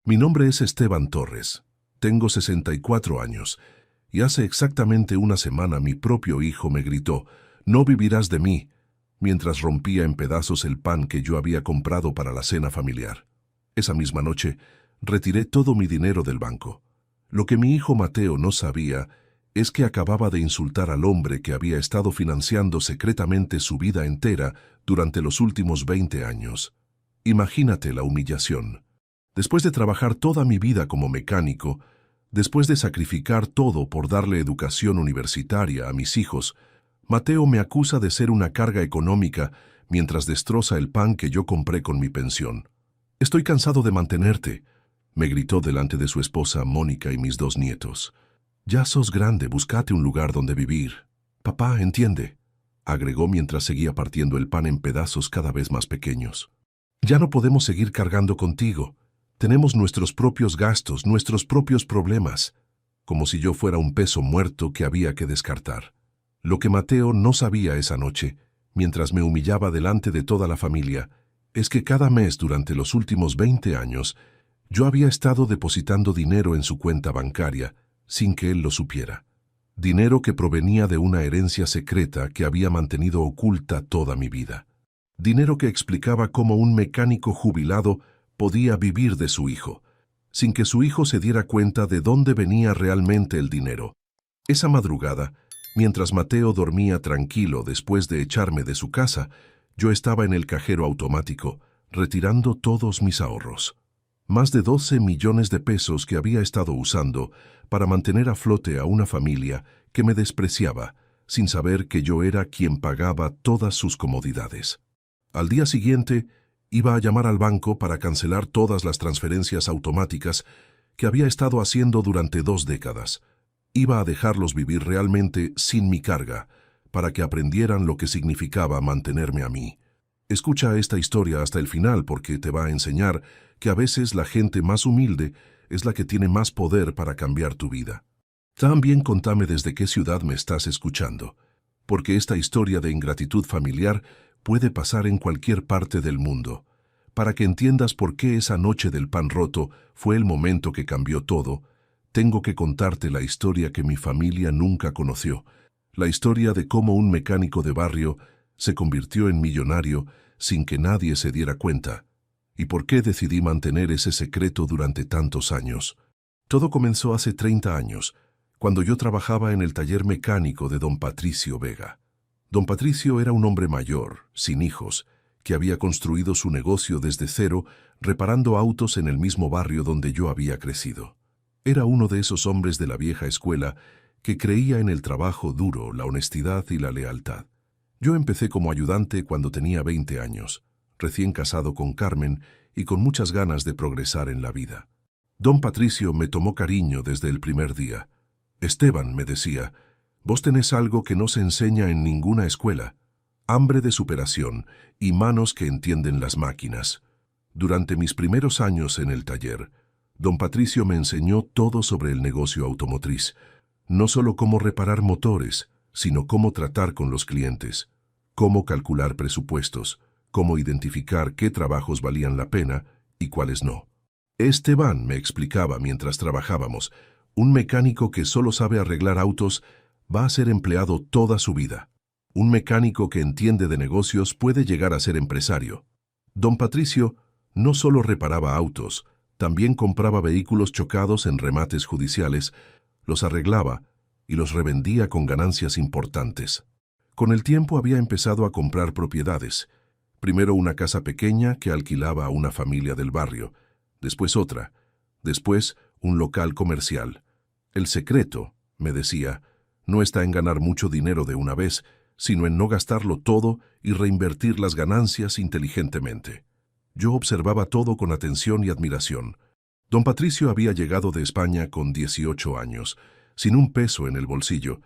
Mi nombre es Esteban Torres. Tengo 64 años y hace exactamente una semana mi propio hijo me gritó, «No vivirás de mí», mientras rompía en pedazos el pan que yo había comprado para la cena familiar. Esa misma noche, retiré todo mi dinero del banco. Lo que mi hijo Mateo no sabía es que acababa de insultar al hombre que había estado financiando secretamente su vida entera durante los últimos 20 años. Imagínate la humillación. Después de trabajar toda mi vida como mecánico, después de sacrificar todo por darle educación universitaria a mis hijos, Mateo me acusa de ser una carga económica mientras destroza el pan que yo compré con mi pensión. «Estoy cansado de mantenerte», me gritó delante de su esposa Mónica y mis 2 nietos. «Ya sos grande, buscate un lugar donde vivir». «Papá, entiende», agregó mientras seguía partiendo el pan en pedazos cada vez más pequeños. «Ya no podemos seguir cargando contigo. Tenemos nuestros propios gastos, nuestros propios problemas», como si yo fuera un peso muerto que había que descartar. Lo que Mateo no sabía esa noche, mientras me humillaba delante de toda la familia, es que cada mes durante los últimos 20 años, yo había estado depositando dinero en su cuenta bancaria, sin que él lo supiera. Dinero que provenía de una herencia secreta que había mantenido oculta toda mi vida. Dinero que explicaba cómo un mecánico jubilado podía vivir de su hijo, sin que su hijo se diera cuenta de dónde venía realmente el dinero. Esa madrugada, mientras Mateo dormía tranquilo después de echarme de su casa, yo estaba en el cajero automático, retirando todos mis ahorros. Más de 12 millones de pesos que había estado usando para mantener a flote a una familia que me despreciaba, sin saber que yo era quien pagaba todas sus comodidades. Al día siguiente, iba a llamar al banco para cancelar todas las transferencias automáticas que había estado haciendo durante 2 décadas. Iba a dejarlos vivir realmente sin mi carga, para que aprendieran lo que significaba mantenerme a mí. Escucha esta historia hasta el final porque te va a enseñar que a veces la gente más humilde es la que tiene más poder para cambiar tu vida. También contame desde qué ciudad me estás escuchando, porque esta historia de ingratitud familiar puede pasar en cualquier parte del mundo. Para que entiendas por qué esa noche del pan roto fue el momento que cambió todo, tengo que contarte la historia que mi familia nunca conoció, la historia de cómo un mecánico de barrio se convirtió en millonario sin que nadie se diera cuenta, y por qué decidí mantener ese secreto durante tantos años. Todo comenzó hace 30 años, cuando yo trabajaba en el taller mecánico de don Patricio Vega. Don Patricio era un hombre mayor, sin hijos, que había construido su negocio desde cero, reparando autos en el mismo barrio donde yo había crecido. Era uno de esos hombres de la vieja escuela que creía en el trabajo duro, la honestidad y la lealtad. Yo empecé como ayudante cuando tenía 20 años, recién casado con Carmen y con muchas ganas de progresar en la vida. Don Patricio me tomó cariño desde el primer día. «Esteban», me decía, «vos tenés algo que no se enseña en ninguna escuela, hambre de superación y manos que entienden las máquinas». Durante mis primeros años en el taller, don Patricio me enseñó todo sobre el negocio automotriz, no solo cómo reparar motores, sino cómo tratar con los clientes, cómo calcular presupuestos, cómo identificar qué trabajos valían la pena y cuáles no. «Esteban», me explicaba mientras trabajábamos, «un mecánico que solo sabe arreglar autos va a ser empleado toda su vida. Un mecánico que entiende de negocios puede llegar a ser empresario». Don Patricio no solo reparaba autos, también compraba vehículos chocados en remates judiciales, los arreglaba y los revendía con ganancias importantes. Con el tiempo había empezado a comprar propiedades. Primero una casa pequeña que alquilaba a una familia del barrio, después otra, después un local comercial. «El secreto», me decía, «no está en ganar mucho dinero de una vez, sino en no gastarlo todo y reinvertir las ganancias inteligentemente». Yo observaba todo con atención y admiración. Don Patricio había llegado de España con 18 años, sin un peso en el bolsillo,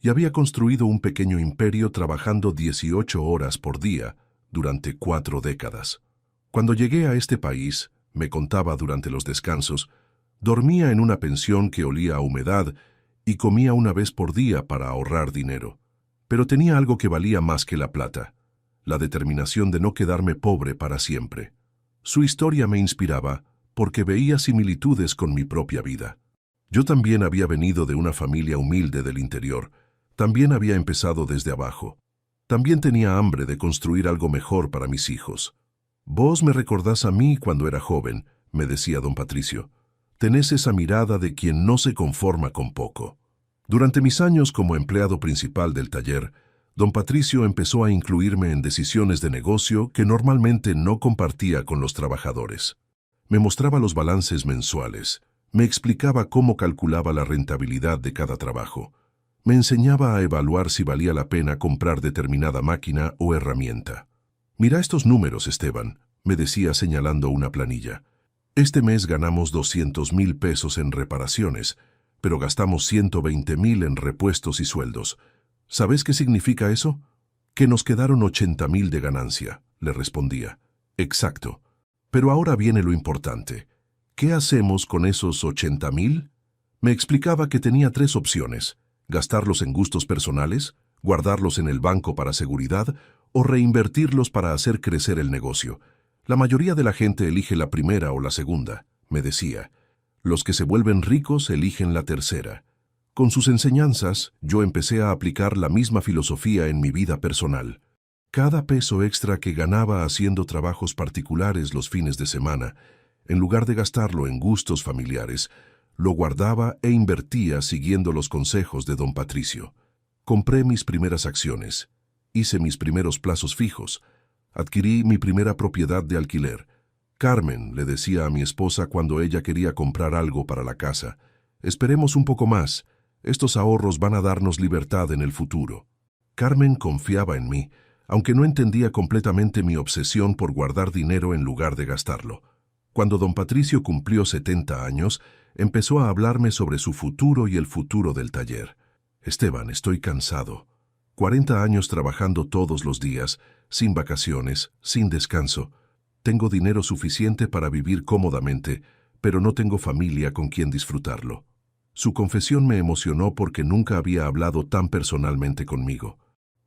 y había construido un pequeño imperio trabajando 18 horas por día durante 4 décadas. Cuando llegué a este país, me contaba durante los descansos, dormía en una pensión que olía a humedad y comía una vez por día para ahorrar dinero. Pero tenía algo que valía más que la plata, la determinación de no quedarme pobre para siempre. Su historia me inspiraba porque veía similitudes con mi propia vida. Yo también había venido de una familia humilde del interior. También había empezado desde abajo. También tenía hambre de construir algo mejor para mis hijos. Vos me recordás a mí cuando era joven, me decía don Patricio. Tenés esa mirada de quien no se conforma con poco. Durante mis años como empleado principal del taller, don Patricio empezó a incluirme en decisiones de negocio que normalmente no compartía con los trabajadores. Me mostraba los balances mensuales, me explicaba cómo calculaba la rentabilidad de cada trabajo, me enseñaba a evaluar si valía la pena comprar determinada máquina o herramienta. «Mira estos números, Esteban», me decía señalando una planilla. «Este mes ganamos 200,000 pesos en reparaciones, pero gastamos 120,000 en repuestos y sueldos. ¿Sabes qué significa eso?» «Que nos quedaron 80,000 de ganancia», le respondía. «Exacto. Pero ahora viene lo importante. ¿Qué hacemos con esos 80,000? Me explicaba que tenía 3 opciones: gastarlos en gustos personales, guardarlos en el banco para seguridad o reinvertirlos para hacer crecer el negocio. La mayoría de la gente elige la primera o la segunda, me decía. Los que se vuelven ricos eligen la tercera. Con sus enseñanzas, yo empecé a aplicar la misma filosofía en mi vida personal. Cada peso extra que ganaba haciendo trabajos particulares los fines de semana, en lugar de gastarlo en gustos familiares, lo guardaba e invertía siguiendo los consejos de don Patricio. Compré mis primeras acciones, hice mis primeros plazos fijos, adquirí mi primera propiedad de alquiler. «Carmen», le decía a mi esposa cuando ella quería comprar algo para la casa, «esperemos un poco más, estos ahorros van a darnos libertad en el futuro». Carmen confiaba en mí, aunque no entendía completamente mi obsesión por guardar dinero en lugar de gastarlo. Cuando don Patricio cumplió 70 años, empezó a hablarme sobre su futuro y el futuro del taller. «Esteban, estoy cansado. 40 años trabajando todos los días, sin vacaciones, sin descanso. Tengo dinero suficiente para vivir cómodamente, pero no tengo familia con quien disfrutarlo». Su confesión me emocionó porque nunca había hablado tan personalmente conmigo.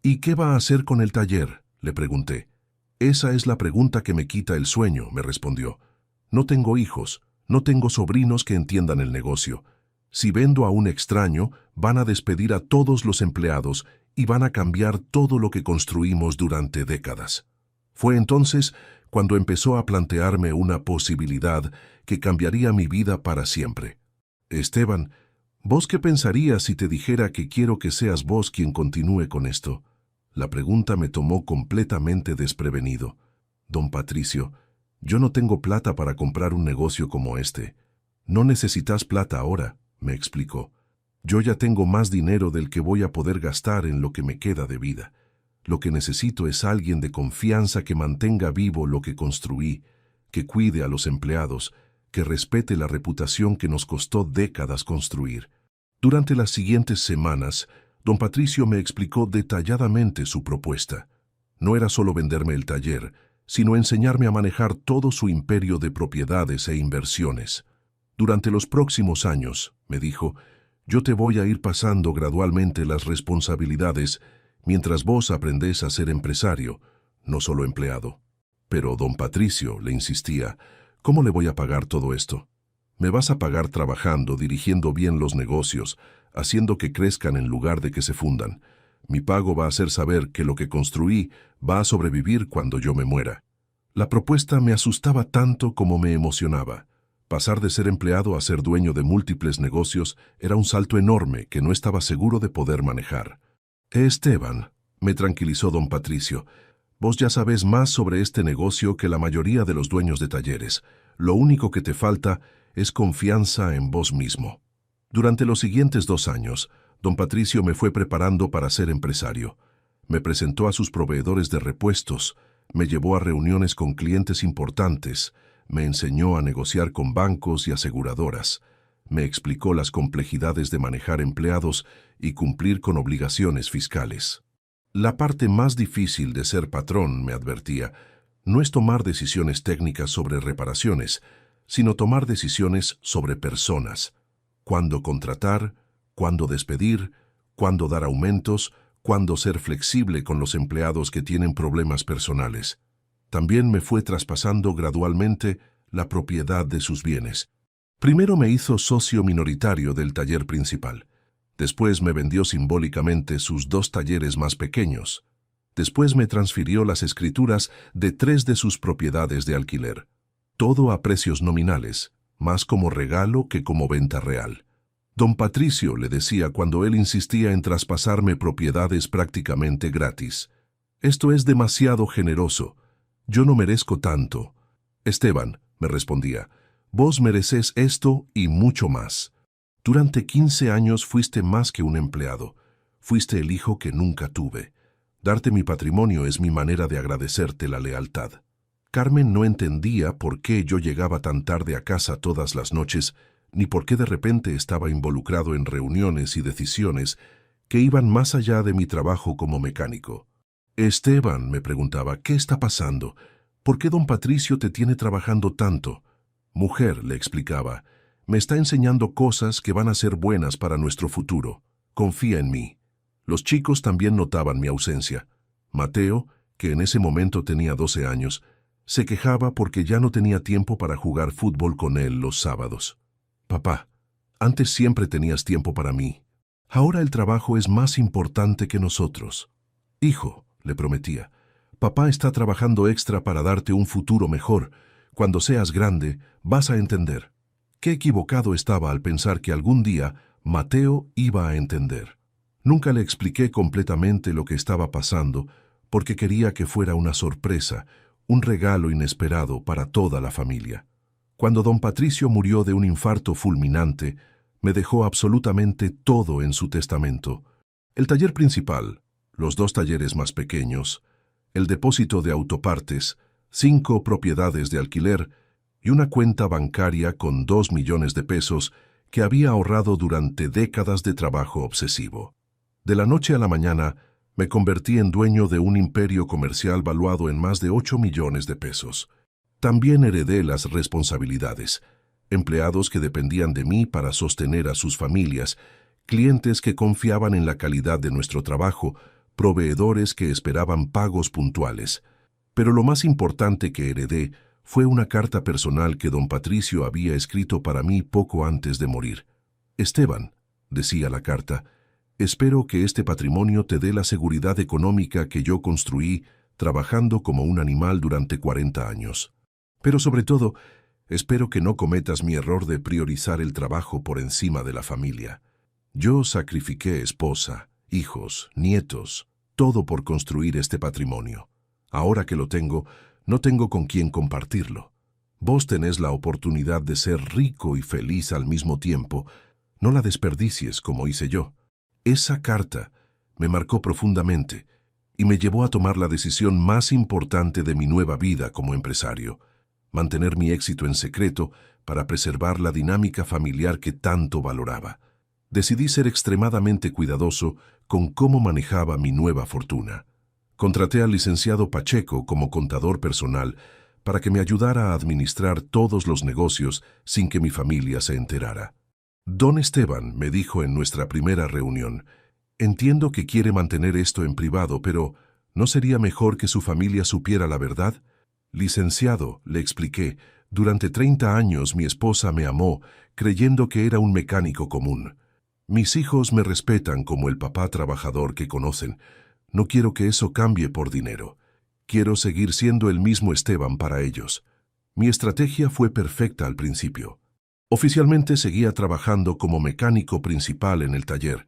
«¿Y qué va a hacer con el taller?», le pregunté. «Esa es la pregunta que me quita el sueño», me respondió. «No tengo hijos, no tengo sobrinos que entiendan el negocio. Si vendo a un extraño, van a despedir a todos los empleados y van a cambiar todo lo que construimos durante décadas». Fue entonces cuando empezó a plantearme una posibilidad que cambiaría mi vida para siempre. «Esteban, ¿vos qué pensarías si te dijera que quiero que seas vos quien continúe con esto?». La pregunta me tomó completamente desprevenido. «Don Patricio, yo no tengo plata para comprar un negocio como este». «No necesitas plata ahora», me explicó. «Yo ya tengo más dinero del que voy a poder gastar en lo que me queda de vida. Lo que necesito es alguien de confianza que mantenga vivo lo que construí, que cuide a los empleados, que respete la reputación que nos costó décadas construir». Durante las siguientes semanas, don Patricio me explicó detalladamente su propuesta. No era solo venderme el taller, sino enseñarme a manejar todo su imperio de propiedades e inversiones. «Durante los próximos años», me dijo, «yo te voy a ir pasando gradualmente las responsabilidades mientras vos aprendés a ser empresario, no solo empleado». «Pero, don Patricio», le insistía, «¿cómo le voy a pagar todo esto? Me vas a pagar trabajando, dirigiendo bien los negocios, haciendo que crezcan en lugar de que se fundan. Mi pago va a ser saber que lo que construí va a sobrevivir cuando yo me muera». La propuesta me asustaba tanto como me emocionaba. Pasar de ser empleado a ser dueño de múltiples negocios era un salto enorme que no estaba seguro de poder manejar. «Esteban», me tranquilizó don Patricio, «vos ya sabés más sobre este negocio que la mayoría de los dueños de talleres. Lo único que te falta es confianza en vos mismo». Durante los siguientes 2 años, don Patricio me fue preparando para ser empresario. Me presentó a sus proveedores de repuestos, me llevó a reuniones con clientes importantes, me enseñó a negociar con bancos y aseguradoras, me explicó las complejidades de manejar empleados y cumplir con obligaciones fiscales. «La parte más difícil de ser patrón», me advertía, «no es tomar decisiones técnicas sobre reparaciones, sino tomar decisiones sobre personas. Cuándo contratar, cuándo despedir, cuándo dar aumentos, cuándo ser flexible con los empleados que tienen problemas personales». También me fue traspasando gradualmente la propiedad de sus bienes. Primero me hizo socio minoritario del taller principal. Después me vendió simbólicamente sus 2 talleres más pequeños. Después me transfirió las escrituras de 3 de sus propiedades de alquiler. Todo a precios nominales, más como regalo que como venta real. Don Patricio le decía cuando él insistía en traspasarme propiedades prácticamente gratis: «Esto es demasiado generoso. Yo no merezco tanto». «Esteban», me respondía, «vos mereces esto y mucho más. Durante 15 años fuiste más que un empleado. Fuiste el hijo que nunca tuve. Darte mi patrimonio es mi manera de agradecerte la lealtad». Carmen no entendía por qué yo llegaba tan tarde a casa todas las noches, ni por qué de repente estaba involucrado en reuniones y decisiones que iban más allá de mi trabajo como mecánico. «Esteban», me preguntaba, «¿qué está pasando? ¿Por qué don Patricio te tiene trabajando tanto?» «Mujer», le explicaba, «me está enseñando cosas que van a ser buenas para nuestro futuro. Confía en mí». Los chicos también notaban mi ausencia. Mateo, que en ese momento tenía 12 años, se quejaba porque ya no tenía tiempo para jugar fútbol con él los sábados. «Papá, antes siempre tenías tiempo para mí. Ahora el trabajo es más importante que nosotros». «Hijo», le prometía, «papá está trabajando extra para darte un futuro mejor. Cuando seas grande, vas a entender». Qué equivocado estaba al pensar que algún día Mateo iba a entender. Nunca le expliqué completamente lo que estaba pasando porque quería que fuera una sorpresa, un regalo inesperado para toda la familia. Cuando don Patricio murió de un infarto fulminante, me dejó absolutamente todo en su testamento: el taller principal, los 2 talleres más pequeños, el depósito de autopartes, 5 propiedades de alquiler y una cuenta bancaria con 2 millones de pesos que había ahorrado durante décadas de trabajo obsesivo. De la noche a la mañana, me convertí en dueño de un imperio comercial valuado en más de 8 millones de pesos. También heredé las responsabilidades: empleados que dependían de mí para sostener a sus familias, clientes que confiaban en la calidad de nuestro trabajo, proveedores que esperaban pagos puntuales. Pero lo más importante que heredé fue una carta personal que don Patricio había escrito para mí poco antes de morir. «Esteban», decía la carta, «espero que este patrimonio te dé la seguridad económica que yo construí trabajando como un animal durante 40 años. Pero sobre todo, espero que no cometas mi error de priorizar el trabajo por encima de la familia. Yo sacrifiqué esposa, hijos, nietos, todo por construir este patrimonio. Ahora que lo tengo, no tengo con quién compartirlo. Vos tenés la oportunidad de ser rico y feliz al mismo tiempo. No la desperdicies como hice yo». Esa carta me marcó profundamente y me llevó a tomar la decisión más importante de mi nueva vida como empresario: mantener mi éxito en secreto para preservar la dinámica familiar que tanto valoraba. Decidí ser extremadamente cuidadoso con cómo manejaba mi nueva fortuna. Contraté al licenciado Pacheco como contador personal para que me ayudara a administrar todos los negocios sin que mi familia se enterara. «Don Esteban», me dijo en nuestra primera reunión, «entiendo que quiere mantener esto en privado, pero ¿no sería mejor que su familia supiera la verdad?» «Licenciado», le expliqué, «durante 30 años mi esposa me amó creyendo que era un mecánico común. Mis hijos me respetan como el papá trabajador que conocen. No quiero que eso cambie por dinero. Quiero seguir siendo el mismo Esteban para ellos». Mi estrategia fue perfecta al principio. Oficialmente seguía trabajando como mecánico principal en el taller,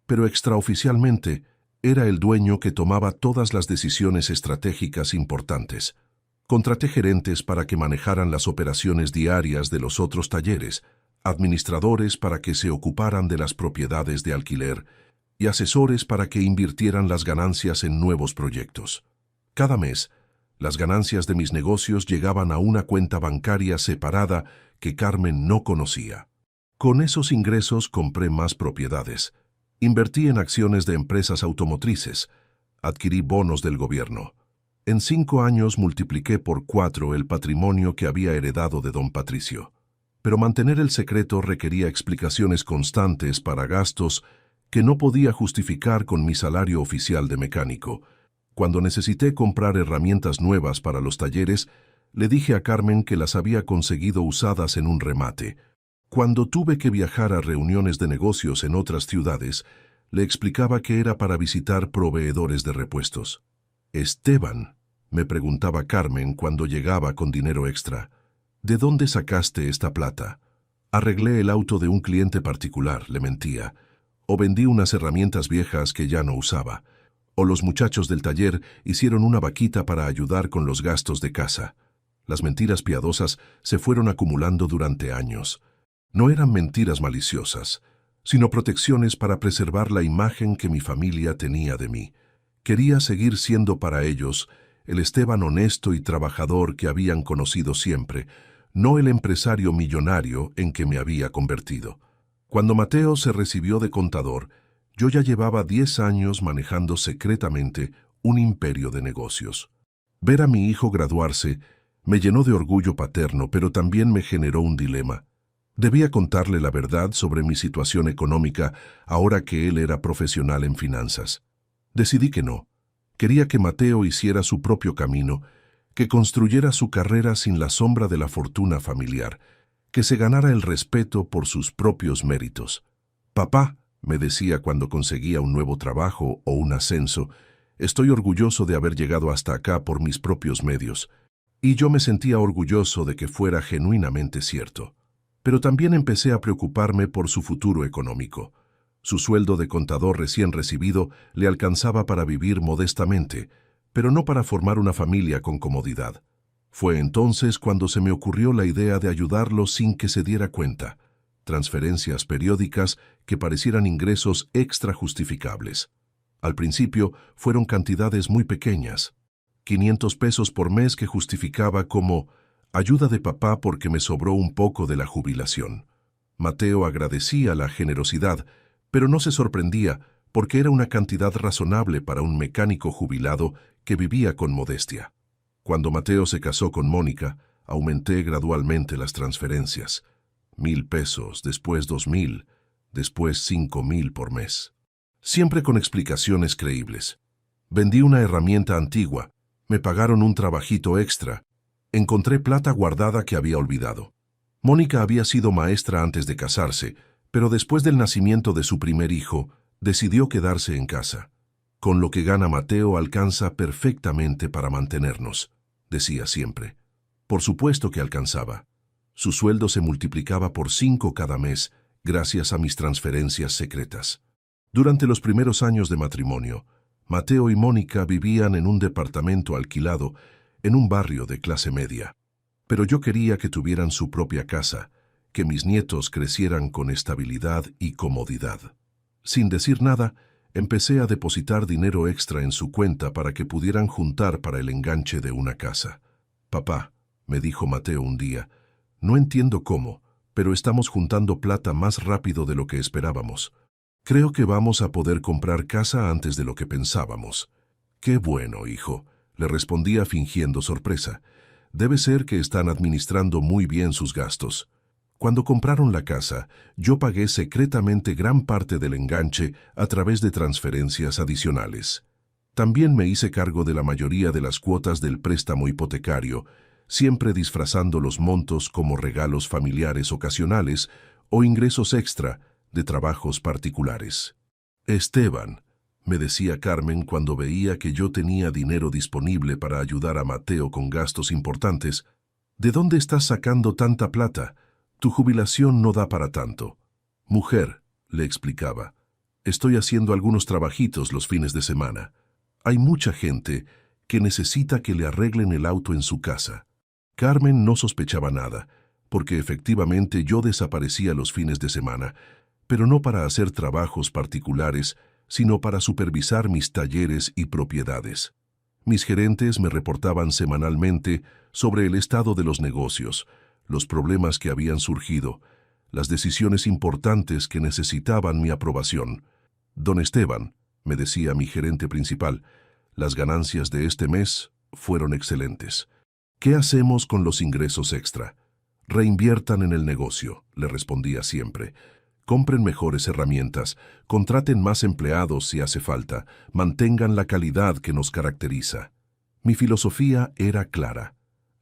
pero extraoficialmente era el dueño que tomaba todas las decisiones estratégicas importantes. Contraté gerentes para que manejaran las operaciones diarias de los otros talleres, administradores para que se ocuparan de las propiedades de alquiler y asesores para que invirtieran las ganancias en nuevos proyectos. Cada mes, las ganancias de mis negocios llegaban a una cuenta bancaria separada que Carmen no conocía. Con esos ingresos compré más propiedades, invertí en acciones de empresas automotrices, adquirí bonos del gobierno. En 5 años multipliqué por 4 el patrimonio que había heredado de don Patricio. Pero mantener el secreto requería explicaciones constantes para gastos que no podía justificar con mi salario oficial de mecánico. Cuando necesité comprar herramientas nuevas para los talleres, Le dije a Carmen que las había conseguido usadas en un remate. Cuando tuve que viajar a reuniones de negocios en otras ciudades, le explicaba que era para visitar proveedores de repuestos. «Esteban», me preguntaba Carmen cuando llegaba con dinero extra, «¿de dónde sacaste esta plata?» «Arreglé el auto de un cliente particular», le mentía, «o vendí unas herramientas viejas que ya no usaba, o los muchachos del taller hicieron una vaquita para ayudar con los gastos de casa». Las mentiras piadosas se fueron acumulando durante años. No eran mentiras maliciosas, sino protecciones para preservar la imagen que mi familia tenía de mí. Quería seguir siendo para ellos el Esteban honesto y trabajador que habían conocido siempre, no el empresario millonario en que me había convertido. Cuando Mateo se recibió de contador, yo ya llevaba 10 años manejando secretamente un imperio de negocios. Ver a mi hijo graduarse me llenó de orgullo paterno, pero también me generó un dilema. Debía contarle la verdad sobre mi situación económica ahora que él era profesional en finanzas. Decidí que no. Quería que Mateo hiciera su propio camino, que construyera su carrera sin la sombra de la fortuna familiar, que se ganara el respeto por sus propios méritos. «Papá», me decía cuando conseguía un nuevo trabajo o un ascenso, «estoy orgulloso de haber llegado hasta acá por mis propios medios». Y yo me sentía orgulloso de que fuera genuinamente cierto. Pero también empecé a preocuparme por su futuro económico. Su sueldo de contador recién recibido le alcanzaba para vivir modestamente, pero no para formar una familia con comodidad. Fue entonces cuando se me ocurrió la idea de ayudarlo sin que se diera cuenta. Transferencias periódicas que parecieran ingresos extra justificables. Al principio fueron cantidades muy pequeñas. 500 pesos por mes que justificaba como ayuda de papá porque me sobró un poco de la jubilación. Mateo agradecía la generosidad, pero no se sorprendía porque era una cantidad razonable para un mecánico jubilado que vivía con modestia. Cuando Mateo se casó con Mónica, aumenté gradualmente las transferencias. 1,000 pesos, después 2,000, después 5,000 por mes. Siempre con explicaciones creíbles. Vendí una herramienta antigua. Me pagaron un trabajito extra. Encontré plata guardada que había olvidado. Mónica había sido maestra antes de casarse, pero después del nacimiento de su primer hijo, decidió quedarse en casa. «Con lo que gana Mateo alcanza perfectamente para mantenernos», decía siempre. Por supuesto que alcanzaba. Su sueldo se multiplicaba por 5 cada mes, gracias a mis transferencias secretas. Durante los primeros años de matrimonio, Mateo y Mónica vivían en un departamento alquilado en un barrio de clase media. Pero yo quería que tuvieran su propia casa, que mis nietos crecieran con estabilidad y comodidad. Sin decir nada, empecé a depositar dinero extra en su cuenta para que pudieran juntar para el enganche de una casa. «Papá», me dijo Mateo un día, «no entiendo cómo, pero estamos juntando plata más rápido de lo que esperábamos. Creo que vamos a poder comprar casa antes de lo que pensábamos». «Qué bueno, hijo», le respondía fingiendo sorpresa. «Debe ser que están administrando muy bien sus gastos». Cuando compraron la casa, yo pagué secretamente gran parte del enganche a través de transferencias adicionales. También me hice cargo de la mayoría de las cuotas del préstamo hipotecario, siempre disfrazando los montos como regalos familiares ocasionales o ingresos extra de trabajos particulares. «Esteban», me decía Carmen cuando veía que yo tenía dinero disponible para ayudar a Mateo con gastos importantes, «¿de dónde estás sacando tanta plata? Tu jubilación no da para tanto». «Mujer», le explicaba, «estoy haciendo algunos trabajitos los fines de semana. Hay mucha gente que necesita que le arreglen el auto en su casa». Carmen no sospechaba nada, porque efectivamente yo desaparecía los fines de semana, pero no para hacer trabajos particulares, sino para supervisar mis talleres y propiedades. Mis gerentes me reportaban semanalmente sobre el estado de los negocios, los problemas que habían surgido, las decisiones importantes que necesitaban mi aprobación. «Don Esteban», me decía mi gerente principal, «las ganancias de este mes fueron excelentes. ¿Qué hacemos con los ingresos extra?» «Reinviertan en el negocio», le respondía siempre. «Compren mejores herramientas, contraten más empleados si hace falta, mantengan la calidad que nos caracteriza». Mi filosofía era clara.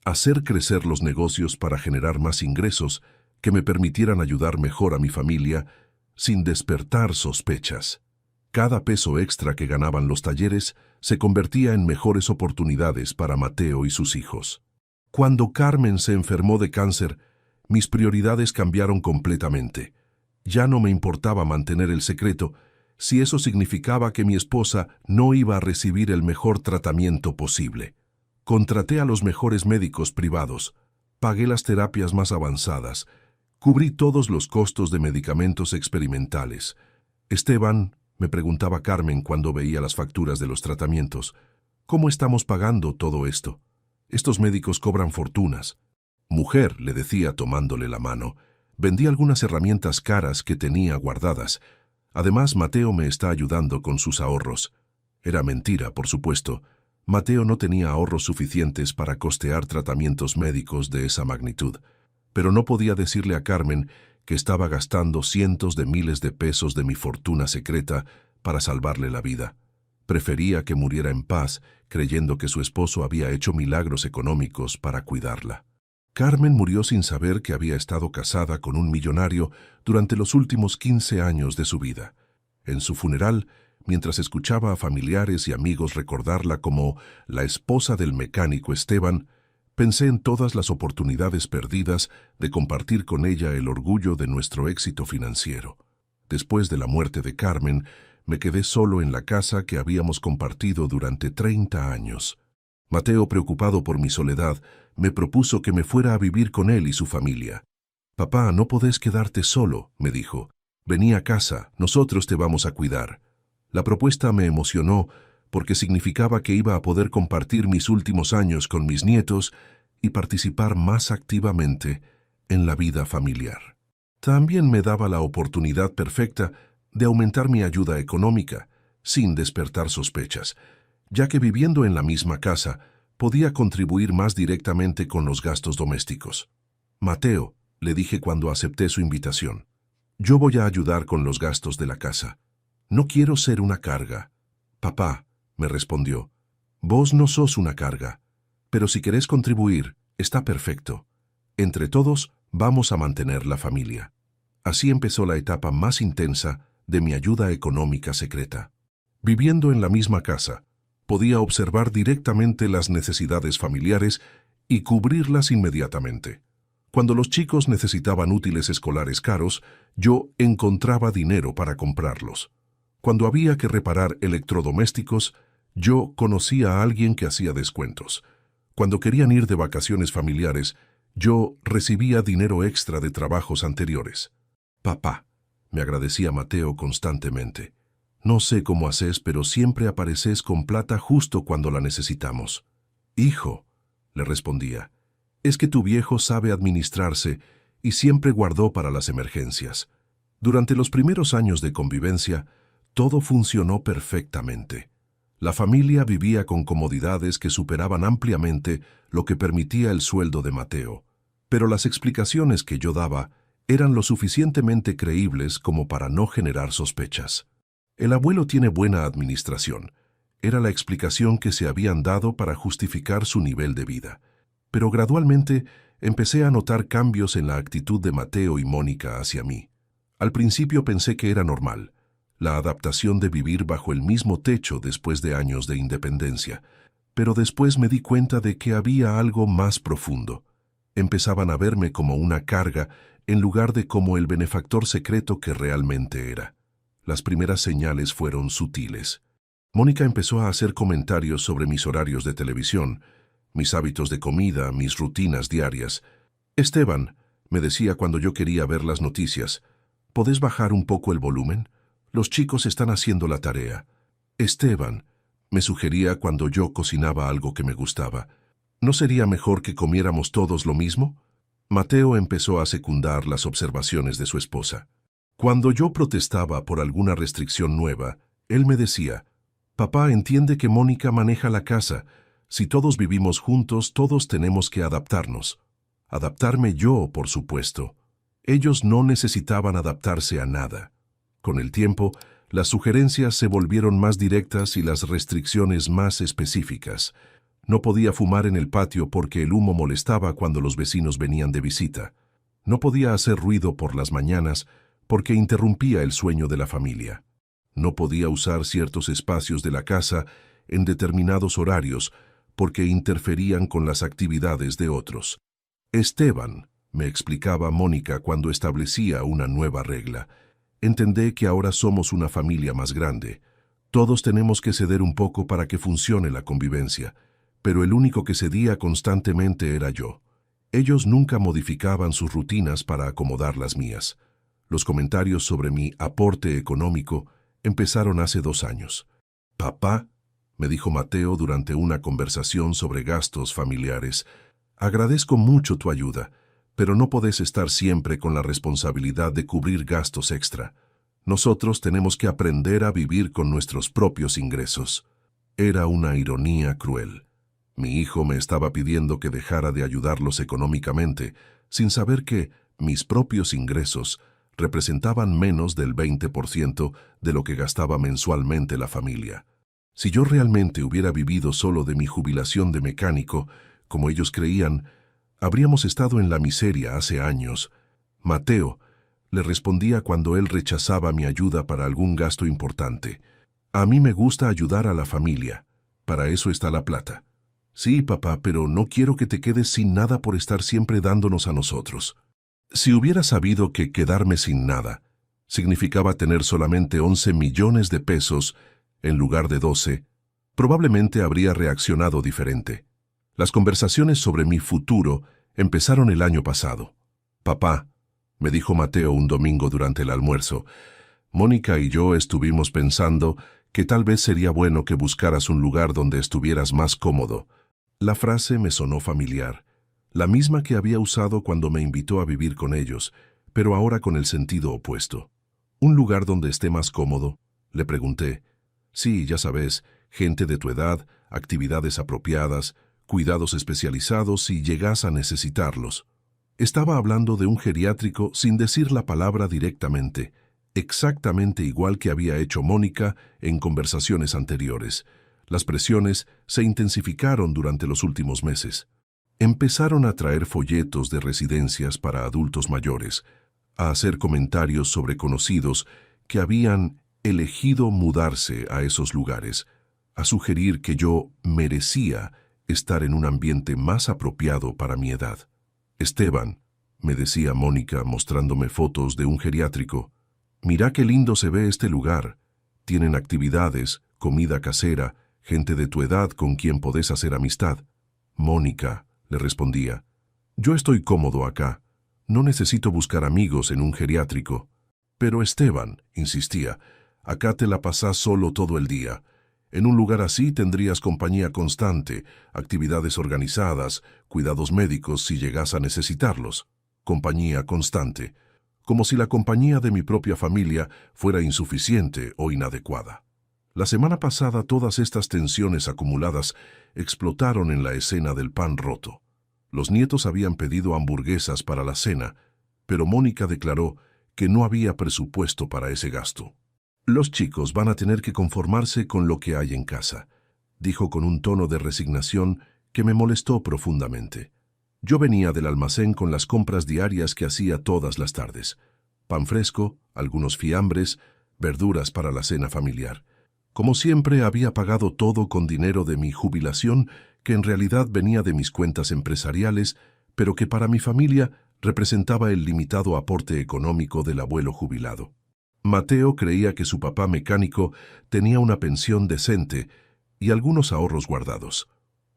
hacer crecer los negocios para generar más ingresos que me permitieran ayudar mejor a mi familia sin despertar sospechas. Cada peso extra que ganaban los talleres se convertía en mejores oportunidades para Mateo y sus hijos. Cuando Carmen se enfermó de cáncer, mis prioridades cambiaron completamente. Ya no me importaba mantener el secreto si eso significaba que mi esposa no iba a recibir el mejor tratamiento posible. Contraté a los mejores médicos privados, pagué las terapias más avanzadas, cubrí todos los costos de medicamentos experimentales. Esteban, me preguntaba Carmen cuando veía las facturas de los tratamientos, ¿cómo estamos pagando todo esto? Estos médicos cobran fortunas. Mujer, le decía tomándole la mano, vendí algunas herramientas caras que tenía guardadas. Además, Mateo me está ayudando con sus ahorros. Era mentira, por supuesto. Mateo no tenía ahorros suficientes para costear tratamientos médicos de esa magnitud, pero no podía decirle a Carmen que estaba gastando cientos de miles de pesos de mi fortuna secreta para salvarle la vida. Prefería que muriera en paz, creyendo que su esposo había hecho milagros económicos para cuidarla. Carmen murió sin saber que había estado casada con un millonario durante los últimos 15 años de su vida. En su funeral, mientras escuchaba a familiares y amigos recordarla como la esposa del mecánico Esteban, pensé en todas las oportunidades perdidas de compartir con ella el orgullo de nuestro éxito financiero. Después de la muerte de Carmen, me quedé solo en la casa que habíamos compartido durante 30 años. Mateo, preocupado por mi soledad, me propuso que me fuera a vivir con él y su familia. «Papá, no podés quedarte solo», me dijo. «Vení a casa, nosotros te vamos a cuidar». La propuesta me emocionó porque significaba que iba a poder compartir mis últimos años con mis nietos y participar más activamente en la vida familiar. También me daba la oportunidad perfecta de aumentar mi ayuda económica, sin despertar sospechas, ya que viviendo en la misma casa podía contribuir más directamente con los gastos domésticos. «Mateo», le dije cuando acepté su invitación, «yo voy a ayudar con los gastos de la casa. No quiero ser una carga». «Papá», me respondió, «vos no sos una carga, pero si querés contribuir, está perfecto. Entre todos vamos a mantener la familia». Así empezó la etapa más intensa de mi ayuda económica secreta. Viviendo en la misma casa, podía observar directamente las necesidades familiares y cubrirlas inmediatamente. Cuando los chicos necesitaban útiles escolares caros, yo encontraba dinero para comprarlos. Cuando había que reparar electrodomésticos, yo conocía a alguien que hacía descuentos. Cuando querían ir de vacaciones familiares, yo recibía dinero extra de trabajos anteriores. «Papá», me agradecía Mateo constantemente, «no sé cómo haces, pero siempre apareces con plata justo cuando la necesitamos». «Hijo», le respondía, «es que tu viejo sabe administrarse y siempre guardó para las emergencias». Durante los primeros años de convivencia, todo funcionó perfectamente. La familia vivía con comodidades que superaban ampliamente lo que permitía el sueldo de Mateo, pero las explicaciones que yo daba eran lo suficientemente creíbles como para no generar sospechas. «El abuelo tiene buena administración», era la explicación que se habían dado para justificar su nivel de vida. Pero gradualmente empecé a notar cambios en la actitud de Mateo y Mónica hacia mí. Al principio pensé que era normal, la adaptación de vivir bajo el mismo techo después de años de independencia, pero después me di cuenta de que había algo más profundo. Empezaban a verme como una carga en lugar de como el benefactor secreto que realmente era. Las primeras señales fueron sutiles. Mónica empezó a hacer comentarios sobre mis horarios de televisión, mis hábitos de comida, mis rutinas diarias. «Esteban», me decía cuando yo quería ver las noticias, «¿podés bajar un poco el volumen? Los chicos están haciendo la tarea». «Esteban», me sugería cuando yo cocinaba algo que me gustaba, «¿no sería mejor que comiéramos todos lo mismo?». Mateo empezó a secundar las observaciones de su esposa. Cuando yo protestaba por alguna restricción nueva, él me decía, «Papá entiende que Mónica maneja la casa. Si todos vivimos juntos, todos tenemos que adaptarnos». Adaptarme yo, por supuesto. Ellos no necesitaban adaptarse a nada. Con el tiempo, las sugerencias se volvieron más directas y las restricciones más específicas. No podía fumar en el patio porque el humo molestaba cuando los vecinos venían de visita. No podía hacer ruido por las mañanas porque interrumpía el sueño de la familia. No podía usar ciertos espacios de la casa en determinados horarios porque interferían con las actividades de otros. Esteban, me explicaba Mónica cuando establecía una nueva regla. Entendé que ahora somos una familia más grande. Todos tenemos que ceder un poco para que funcione la convivencia, pero el único que cedía constantemente era yo. Ellos nunca modificaban sus rutinas para acomodar las mías. Los comentarios sobre mi aporte económico empezaron hace 2 años. «Papá», me dijo Mateo durante una conversación sobre gastos familiares, «agradezco mucho tu ayuda, pero no podés estar siempre con la responsabilidad de cubrir gastos extra. Nosotros tenemos que aprender a vivir con nuestros propios ingresos». Era una ironía cruel. Mi hijo me estaba pidiendo que dejara de ayudarlos económicamente, sin saber que mis propios ingresos representaban menos del 20% de lo que gastaba mensualmente la familia. Si yo realmente hubiera vivido solo de mi jubilación de mecánico, como ellos creían, habríamos estado en la miseria hace años. Mateo, le respondía cuando él rechazaba mi ayuda para algún gasto importante. A mí me gusta ayudar a la familia. Para eso está la plata. Sí, papá, pero no quiero que te quedes sin nada por estar siempre dándonos a nosotros. Si hubiera sabido que quedarme sin nada significaba tener solamente 11 millones de pesos en lugar de 12, probablemente habría reaccionado diferente. Las conversaciones sobre mi futuro empezaron el año pasado. «Papá», me dijo Mateo un domingo durante el almuerzo, «Mónica y yo estuvimos pensando que tal vez sería bueno que buscaras un lugar donde estuvieras más cómodo». La frase me sonó familiar, la misma que había usado cuando me invitó a vivir con ellos, pero ahora con el sentido opuesto. «¿Un lugar donde esté más cómodo?», le pregunté. «Sí, ya sabes, gente de tu edad, actividades apropiadas, cuidados especializados si llegas a necesitarlos». Estaba hablando de un geriátrico sin decir la palabra directamente, exactamente igual que había hecho Mónica en conversaciones anteriores. Las presiones se intensificaron durante los últimos meses. Empezaron a traer folletos de residencias para adultos mayores, a hacer comentarios sobre conocidos que habían elegido mudarse a esos lugares, a sugerir que yo merecía estar en un ambiente más apropiado para mi edad. «Esteban», me decía Mónica mostrándome fotos de un geriátrico, «mira qué lindo se ve este lugar. Tienen actividades, comida casera, gente de tu edad con quien podés hacer amistad». «Mónica», le respondía, «yo estoy cómodo acá. No necesito buscar amigos en un geriátrico». «Pero Esteban», insistía, «acá te la pasás solo todo el día. En un lugar así tendrías compañía constante, actividades organizadas, cuidados médicos si llegas a necesitarlos. Compañía constante. Como si la compañía de mi propia familia fuera insuficiente o inadecuada». La semana pasada todas estas tensiones acumuladas explotaron en la escena del pan roto. Los nietos habían pedido hamburguesas para la cena, pero Mónica declaró que no había presupuesto para ese gasto. «Los chicos van a tener que conformarse con lo que hay en casa», dijo con un tono de resignación que me molestó profundamente. Yo venía del almacén con las compras diarias que hacía todas las tardes. Pan fresco, algunos fiambres, verduras para la cena familiar. Como siempre, había pagado todo con dinero de mi jubilación, que en realidad venía de mis cuentas empresariales, pero que para mi familia representaba el limitado aporte económico del abuelo jubilado. Mateo creía que su papá mecánico tenía una pensión decente y algunos ahorros guardados.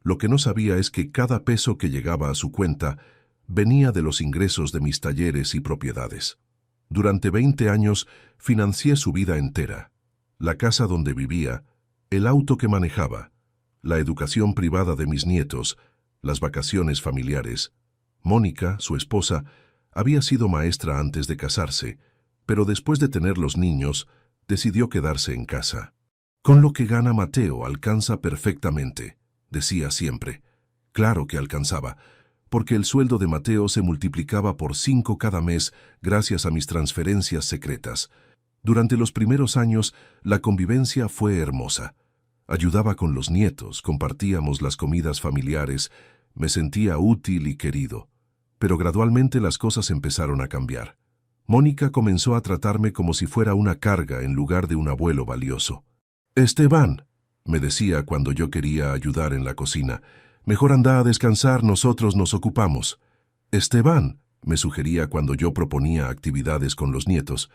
Lo que no sabía es que cada peso que llegaba a su cuenta venía de los ingresos de mis talleres y propiedades. Durante 20 años financié su vida entera. La casa donde vivía, el auto que manejaba, la educación privada de mis nietos, las vacaciones familiares. Mónica, su esposa, había sido maestra antes de casarse, pero después de tener los niños, decidió quedarse en casa. «Con lo que gana Mateo alcanza perfectamente», decía siempre. Claro que alcanzaba, porque el sueldo de Mateo se multiplicaba por 5 cada mes gracias a mis transferencias secretas. Durante los primeros años, la convivencia fue hermosa. Ayudaba con los nietos, compartíamos las comidas familiares, me sentía útil y querido. Pero gradualmente las cosas empezaron a cambiar. Mónica comenzó a tratarme como si fuera una carga en lugar de un abuelo valioso. «Esteban», me decía cuando yo quería ayudar en la cocina, «mejor anda a descansar, nosotros nos ocupamos». «Esteban», me sugería cuando yo proponía actividades con los nietos,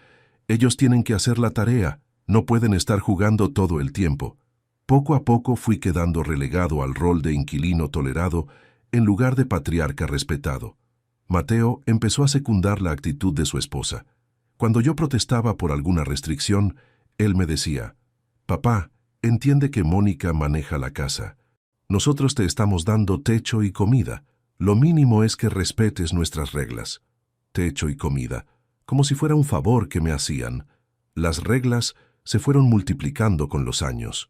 «ellos tienen que hacer la tarea, no pueden estar jugando todo el tiempo». Poco a poco fui quedando relegado al rol de inquilino tolerado en lugar de patriarca respetado. Mateo empezó a secundar la actitud de su esposa. Cuando yo protestaba por alguna restricción, él me decía, «Papá, entiende que Mónica maneja la casa. Nosotros te estamos dando techo y comida. Lo mínimo es que respetes nuestras reglas». Techo y comida, como si fuera un favor que me hacían. Las reglas se fueron multiplicando con los años.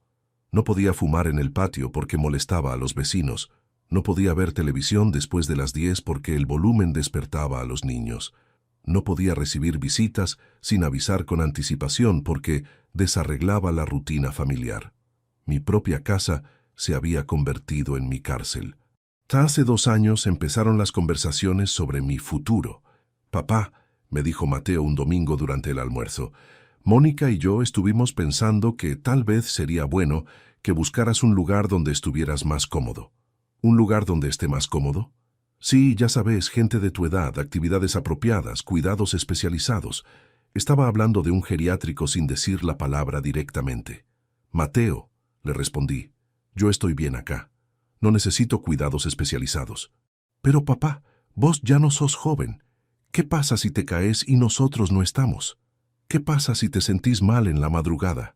No podía fumar en el patio porque molestaba a los vecinos. No podía ver televisión después de las 10 porque el volumen despertaba a los niños. No podía recibir visitas sin avisar con anticipación porque desarreglaba la rutina familiar. Mi propia casa se había convertido en mi cárcel. Hace 2 años empezaron las conversaciones sobre mi futuro. «Papá», me dijo Mateo un domingo durante el almuerzo, «Mónica y yo estuvimos pensando que tal vez sería bueno que buscaras un lugar donde estuvieras más cómodo». ¿Un lugar donde esté más cómodo? Sí, ya sabes, gente de tu edad, actividades apropiadas, cuidados especializados. Estaba hablando de un geriátrico sin decir la palabra directamente. «Mateo», le respondí, «yo estoy bien acá. No necesito cuidados especializados». «Pero papá, vos ya no sos joven. ¿Qué pasa si te caes y nosotros no estamos? ¿Qué pasa si te sentís mal en la madrugada?»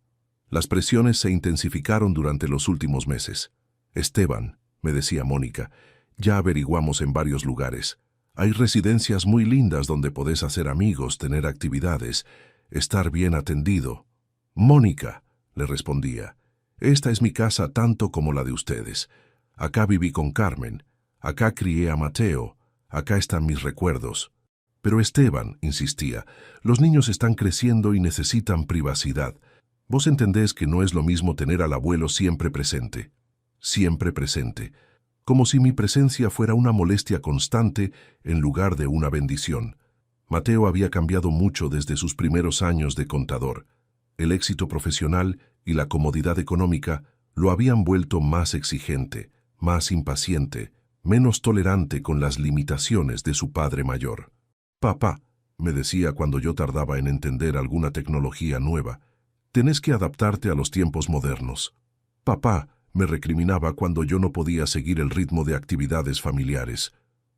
Las presiones se intensificaron durante los últimos meses. «Esteban», me decía Mónica, «ya averiguamos en varios lugares. Hay residencias muy lindas donde podés hacer amigos, tener actividades, estar bien atendido». «Mónica», le respondía, «esta es mi casa tanto como la de ustedes. Acá viví con Carmen, acá crié a Mateo, acá están mis recuerdos». «Pero Esteban», insistía, «los niños están creciendo y necesitan privacidad. Vos entendés que no es lo mismo tener al abuelo siempre presente». Siempre presente, como si mi presencia fuera una molestia constante en lugar de una bendición. Mateo había cambiado mucho desde sus primeros años de contador. El éxito profesional y la comodidad económica lo habían vuelto más exigente, más impaciente, menos tolerante con las limitaciones de su padre mayor. «Papá», me decía cuando yo tardaba en entender alguna tecnología nueva, «tenés que adaptarte a los tiempos modernos». «Papá», me recriminaba cuando yo no podía seguir el ritmo de actividades familiares.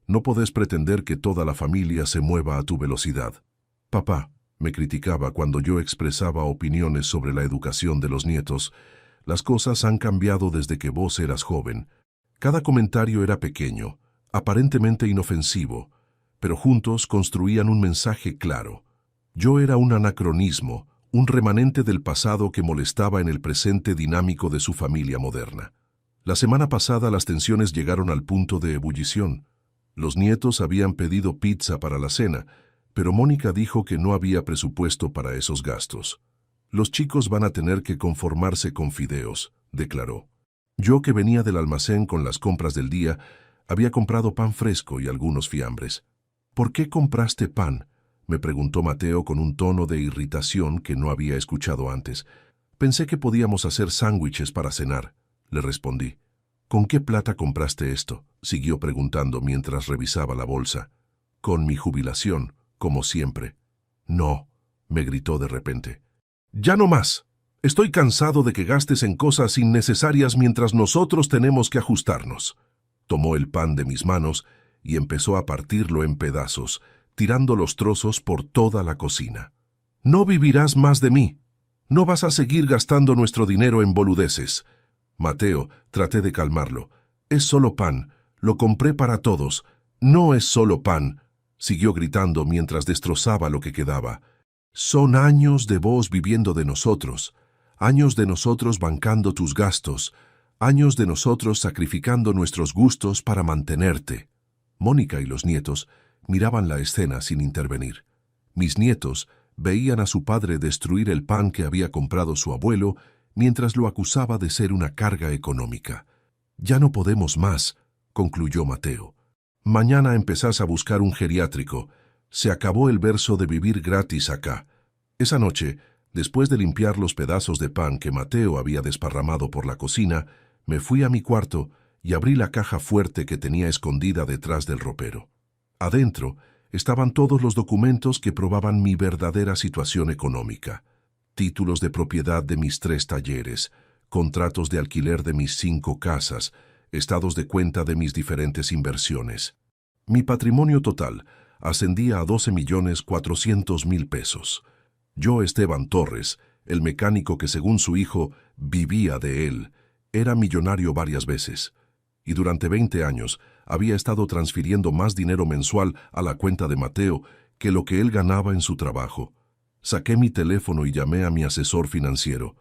«No podés pretender que toda la familia se mueva a tu velocidad». «Papá», me criticaba cuando yo expresaba opiniones sobre la educación de los nietos, «las cosas han cambiado desde que vos eras joven». Cada comentario era pequeño, aparentemente inofensivo, pero juntos construían un mensaje claro. Yo era un anacronismo, un remanente del pasado que molestaba en el presente dinámico de su familia moderna. La semana pasada las tensiones llegaron al punto de ebullición. Los nietos habían pedido pizza para la cena, pero Mónica dijo que no había presupuesto para esos gastos. «Los chicos van a tener que conformarse con fideos», declaró. Yo, que venía del almacén con las compras del día, había comprado pan fresco y algunos fiambres. «¿Por qué compraste pan?», me preguntó Mateo con un tono de irritación que no había escuchado antes. «Pensé que podíamos hacer sándwiches para cenar», le respondí. «¿Con qué plata compraste esto?», siguió preguntando mientras revisaba la bolsa. «Con mi jubilación, como siempre». «No», me gritó de repente. «Ya no más. Estoy cansado de que gastes en cosas innecesarias mientras nosotros tenemos que ajustarnos». Tomó el pan de mis manos y empezó a partirlo en pedazos, tirando los trozos por toda la cocina. «No vivirás más de mí. No vas a seguir gastando nuestro dinero en boludeces». «Mateo», traté de calmarlo, «es solo pan. Lo compré para todos. No es solo pan», siguió gritando mientras destrozaba lo que quedaba. «Son años de vos viviendo de nosotros, años de nosotros bancando tus gastos, años de nosotros sacrificando nuestros gustos para mantenerte». Mónica y los nietos miraban la escena sin intervenir. Mis nietos veían a su padre destruir el pan que había comprado su abuelo, mientras lo acusaba de ser una carga económica. «Ya no podemos más», concluyó Mateo. «Mañana empezás a buscar un geriátrico. Se acabó el verso de vivir gratis acá». Esa noche, después de limpiar los pedazos de pan que Mateo había desparramado por la cocina, me fui a mi cuarto y abrí la caja fuerte que tenía escondida detrás del ropero. Adentro estaban todos los documentos que probaban mi verdadera situación económica. Títulos de propiedad de mis 3 talleres, contratos de alquiler de mis 5 casas, estados de cuenta de mis diferentes inversiones. Mi patrimonio total ascendía a 12.400.000 pesos. Yo, Esteban Torres, el mecánico que según su hijo vivía de él, era millonario varias veces, y durante 20 años había estado transfiriendo más dinero mensual a la cuenta de Mateo que lo que él ganaba en su trabajo. Saqué mi teléfono y llamé a mi asesor financiero.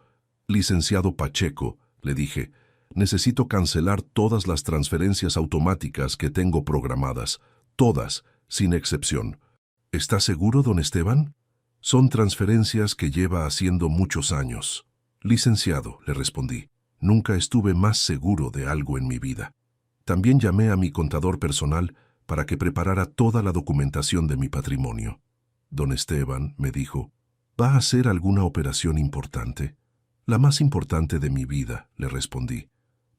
«Licenciado Pacheco», le dije, «necesito cancelar todas las transferencias automáticas que tengo programadas, todas, sin excepción». «¿Está seguro, don Esteban?» «Son transferencias que lleva haciendo muchos años». «Licenciado», le respondí, «nunca estuve más seguro de algo en mi vida». También llamé a mi contador personal para que preparara toda la documentación de mi patrimonio. «Don Esteban», me dijo, «¿va a hacer alguna operación importante?» «La más importante de mi vida», le respondí.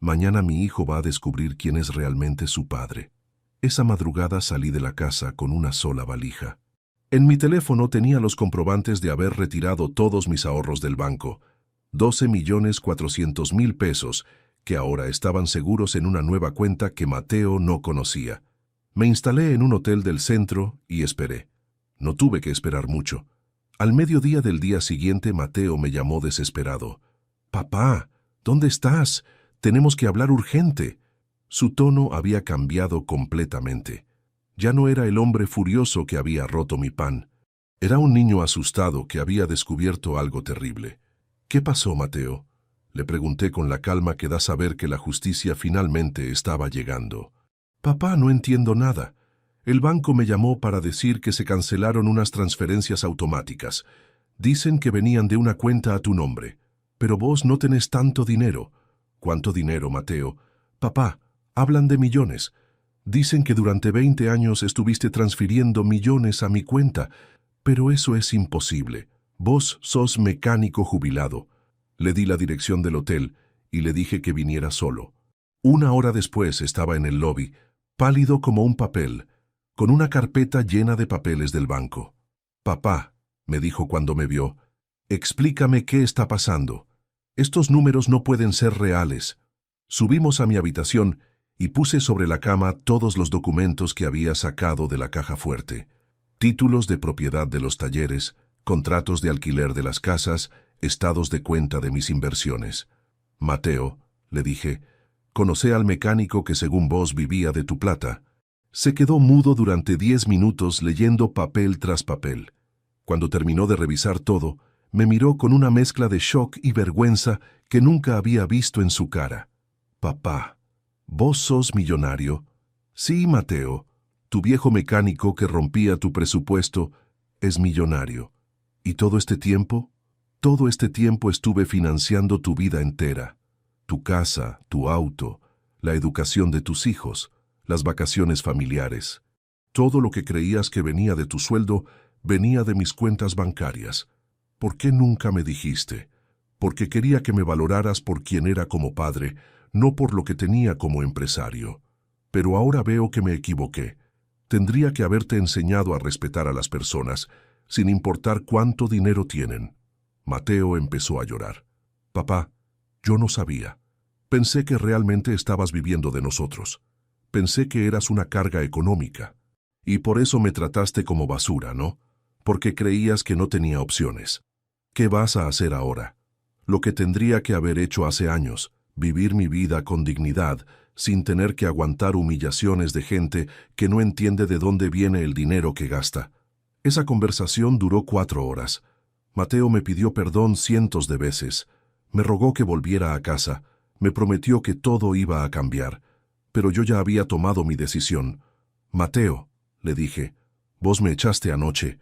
«Mañana mi hijo va a descubrir quién es realmente su padre». Esa madrugada salí de la casa con una sola valija. En mi teléfono tenía los comprobantes de haber retirado todos mis ahorros del banco, 12.400.000 pesos, que ahora estaban seguros en una nueva cuenta que Mateo no conocía. Me instalé en un hotel del centro y esperé. No tuve que esperar mucho. Al mediodía del día siguiente, Mateo me llamó desesperado. «Papá, ¿dónde estás? Tenemos que hablar urgente». Su tono había cambiado completamente. Ya no era el hombre furioso que había roto mi pan. Era un niño asustado que había descubierto algo terrible. «¿Qué pasó, Mateo?», le pregunté con la calma que da saber que la justicia finalmente estaba llegando. «Papá, no entiendo nada. El banco me llamó para decir que se cancelaron unas transferencias automáticas. Dicen que venían de una cuenta a tu nombre. Pero vos no tenés tanto dinero». «¿Cuánto dinero, Mateo?» «Papá, hablan de millones. Dicen que durante 20 años estuviste transfiriendo millones a mi cuenta, pero eso es imposible. Vos sos mecánico jubilado». Le di la dirección del hotel y le dije que viniera solo. 1 hora después estaba en el lobby, pálido como un papel, con una carpeta llena de papeles del banco. «Papá», me dijo cuando me vio, «explícame qué está pasando. Estos números no pueden ser reales». Subimos a mi habitación y puse sobre la cama todos los documentos que había sacado de la caja fuerte. Títulos de propiedad de los talleres, contratos de alquiler de las casas, estados de cuenta de mis inversiones. «Mateo», le dije, «conocé al mecánico que según vos vivía de tu plata». Se quedó mudo durante 10 minutos leyendo papel tras papel. Cuando terminó de revisar todo, me miró con una mezcla de shock y vergüenza que nunca había visto en su cara. «Papá, ¿vos sos millonario?» «Sí, Mateo, tu viejo mecánico que rompía tu presupuesto es millonario. ¿Y todo este tiempo?» «Todo este tiempo estuve financiando tu vida entera, tu casa, tu auto, la educación de tus hijos, las vacaciones familiares. Todo lo que creías que venía de tu sueldo venía de mis cuentas bancarias. ¿Por qué nunca me dijiste? Porque quería que me valoraras por quien era como padre, no por lo que tenía como empresario. Pero ahora veo que me equivoqué. Tendría que haberte enseñado a respetar a las personas, sin importar cuánto dinero tienen». Mateo empezó a llorar. «Papá, yo no sabía. Pensé que realmente estabas viviendo de nosotros. Pensé que eras una carga económica. Y por eso me trataste como basura, ¿no? Porque creías que no tenía opciones. ¿Qué vas a hacer ahora? Lo que tendría que haber hecho hace años, vivir mi vida con dignidad, sin tener que aguantar humillaciones de gente que no entiende de dónde viene el dinero que gasta». Esa conversación duró 4 horas. Mateo me pidió perdón cientos de veces. Me rogó que volviera a casa. Me prometió que todo iba a cambiar. Pero yo ya había tomado mi decisión. «Mateo», le dije, «vos me echaste anoche.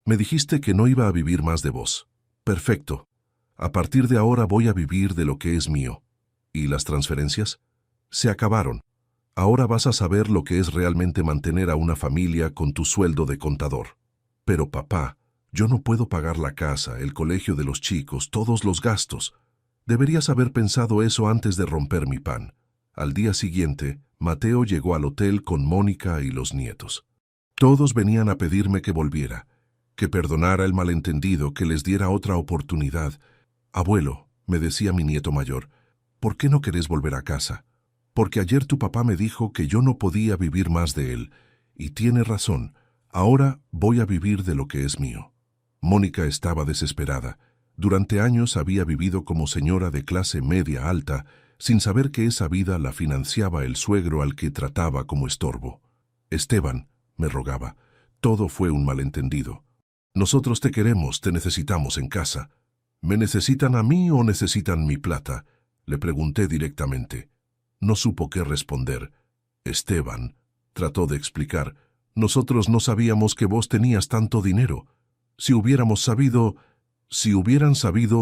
Me dijiste que no iba a vivir más de vos. Perfecto. A partir de ahora voy a vivir de lo que es mío. ¿Y las transferencias? Se acabaron. Ahora vas a saber lo que es realmente mantener a una familia con tu sueldo de contador. Pero papá, yo no puedo pagar la casa, el colegio de los chicos, todos los gastos. Deberías haber pensado eso antes de romper mi pan. Al día siguiente, Mateo llegó al hotel con Mónica y los nietos. Todos venían a pedirme que volviera, que perdonara el malentendido, que les diera otra oportunidad. Abuelo, me decía mi nieto mayor, ¿por qué no querés volver a casa? Porque ayer tu papá me dijo que yo no podía vivir más de él, y tiene razón, ahora voy a vivir de lo que es mío. Mónica estaba desesperada. Durante años había vivido como señora de clase media alta, sin saber que esa vida la financiaba el suegro al que trataba como estorbo. Esteban, me rogaba, todo fue un malentendido. Nosotros te queremos, te necesitamos en casa. ¿Me necesitan a mí o necesitan mi plata? Le pregunté directamente. No supo qué responder. Esteban, trató de explicar, nosotros no sabíamos que vos tenías tanto dinero. Si hubieran sabido,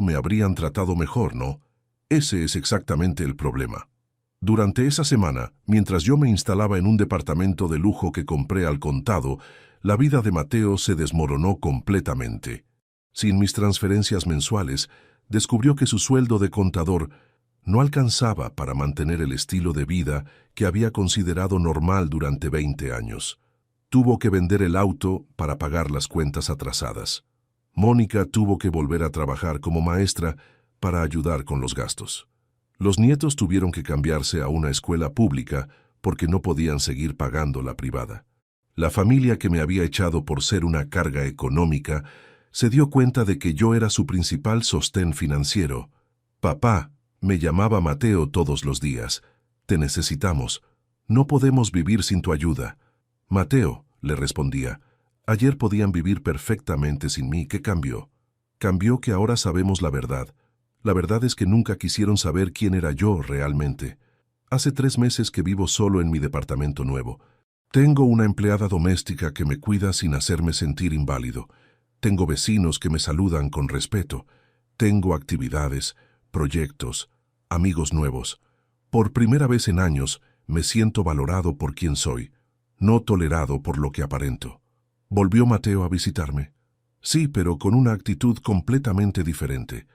me habrían tratado mejor, ¿no? Ese es exactamente el problema. Durante esa semana, mientras yo me instalaba en un departamento de lujo que compré al contado, la vida de Mateo se desmoronó completamente. Sin mis transferencias mensuales, descubrió que su sueldo de contador no alcanzaba para mantener el estilo de vida que había considerado normal durante 20 años. Tuvo que vender el auto para pagar las cuentas atrasadas. Mónica tuvo que volver a trabajar como maestra para ayudar con los gastos. Los nietos tuvieron que cambiarse a una escuela pública porque no podían seguir pagando la privada. La familia que me había echado por ser una carga económica se dio cuenta de que yo era su principal sostén financiero. Papá, me llamaba Mateo todos los días. Te necesitamos. No podemos vivir sin tu ayuda. Mateo, le respondía, ayer podían vivir perfectamente sin mí. ¿Qué cambió? Cambió que ahora sabemos la verdad. La verdad es que nunca quisieron saber quién era yo realmente. Hace 3 meses que vivo solo en mi departamento nuevo. Tengo una empleada doméstica que me cuida sin hacerme sentir inválido. Tengo vecinos que me saludan con respeto. Tengo actividades, proyectos, amigos nuevos. Por primera vez en años me siento valorado por quien soy, no tolerado por lo que aparento. Volvió Mateo a visitarme. Sí, pero con una actitud completamente diferente.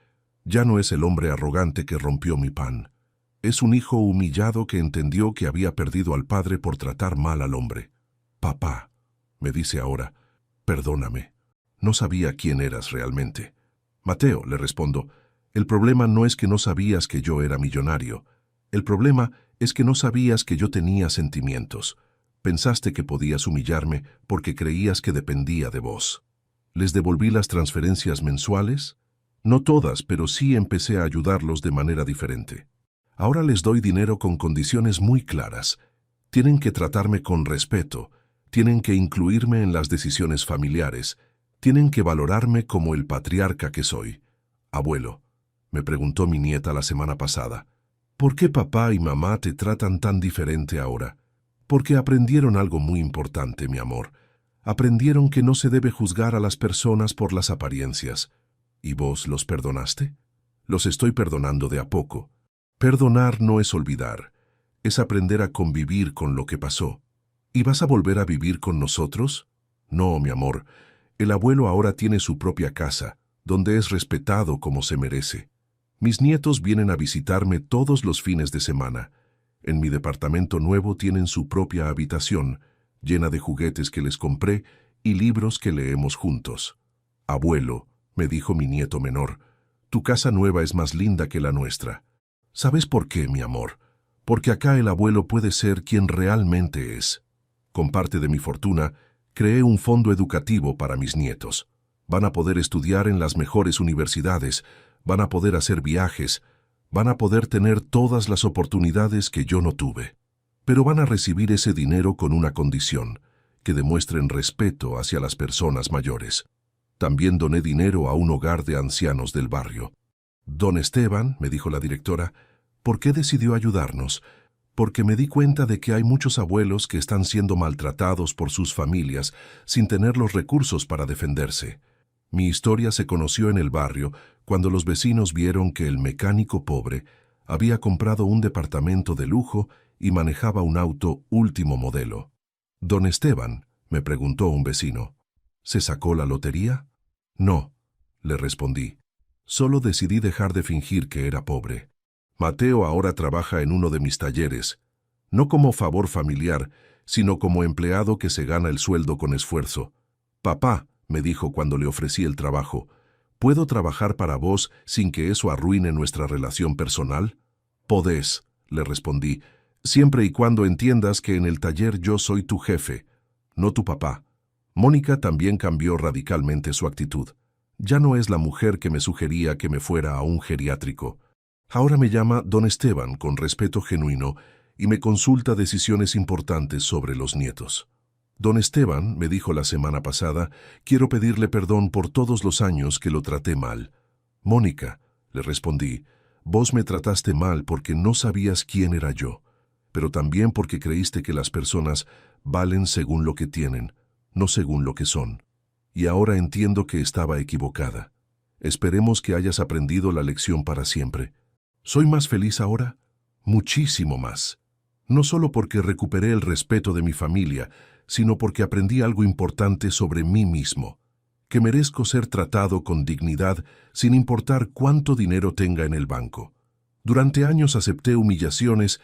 Ya no es el hombre arrogante que rompió mi pan. Es un hijo humillado que entendió que había perdido al padre por tratar mal al hombre. Papá, me dice ahora, perdóname. No sabía quién eras realmente. Mateo, le respondo, el problema no es que no sabías que yo era millonario. El problema es que no sabías que yo tenía sentimientos. Pensaste que podías humillarme porque creías que dependía de vos. ¿Les devolví las transferencias mensuales? No todas, pero sí empecé a ayudarlos de manera diferente. Ahora les doy dinero con condiciones muy claras. Tienen que tratarme con respeto, tienen que incluirme en las decisiones familiares, tienen que valorarme como el patriarca que soy. Abuelo, me preguntó mi nieta la semana pasada, ¿por qué papá y mamá te tratan tan diferente ahora? Porque aprendieron algo muy importante, mi amor. Aprendieron que no se debe juzgar a las personas por las apariencias. ¿Y vos los perdonaste? Los estoy perdonando de a poco. Perdonar no es olvidar, es aprender a convivir con lo que pasó. ¿Y vas a volver a vivir con nosotros? No, mi amor. El abuelo ahora tiene su propia casa, donde es respetado como se merece. Mis nietos vienen a visitarme todos los fines de semana. En mi departamento nuevo tienen su propia habitación, llena de juguetes que les compré y libros que leemos juntos. Abuelo, me dijo mi nieto menor, tu casa nueva es más linda que la nuestra. ¿Sabes por qué, mi amor? Porque acá el abuelo puede ser quien realmente es. Con parte de mi fortuna, creé un fondo educativo para mis nietos. Van a poder estudiar en las mejores universidades, van a poder hacer viajes, van a poder tener todas las oportunidades que yo no tuve. Pero van a recibir ese dinero con una condición, que demuestren respeto hacia las personas mayores. También doné dinero a un hogar de ancianos del barrio. Don Esteban, me dijo la directora, ¿por qué decidió ayudarnos? Porque me di cuenta de que hay muchos abuelos que están siendo maltratados por sus familias sin tener los recursos para defenderse. Mi historia se conoció en el barrio cuando los vecinos vieron que el mecánico pobre había comprado un departamento de lujo y manejaba un auto último modelo. «Don Esteban», me preguntó un vecino, «¿se sacó la lotería?» «No», le respondí. «Solo decidí dejar de fingir que era pobre. Mateo ahora trabaja en uno de mis talleres, no como favor familiar, sino como empleado que se gana el sueldo con esfuerzo. Papá», me dijo cuando le ofrecí el trabajo, «¿puedo trabajar para vos sin que eso arruine nuestra relación personal?» «Podés», le respondí, «siempre y cuando entiendas que en el taller yo soy tu jefe, no tu papá». Mónica también cambió radicalmente su actitud. Ya no es la mujer que me sugería que me fuera a un geriátrico. Ahora me llama Don Esteban con respeto genuino y me consulta decisiones importantes sobre los nietos. «Don Esteban», me dijo la semana pasada, «quiero pedirle perdón por todos los años que lo traté mal». «Mónica», le respondí, «vos me trataste mal porque no sabías quién era yo, pero también porque creíste que las personas valen según lo que tienen, no según lo que son. Y ahora entiendo que estaba equivocada. Esperemos que hayas aprendido la lección para siempre. ¿Soy más feliz ahora? Muchísimo más. No solo porque recuperé el respeto de mi familia, sino porque aprendí algo importante sobre mí mismo, que merezco ser tratado con dignidad sin importar cuánto dinero tenga en el banco. Durante años acepté humillaciones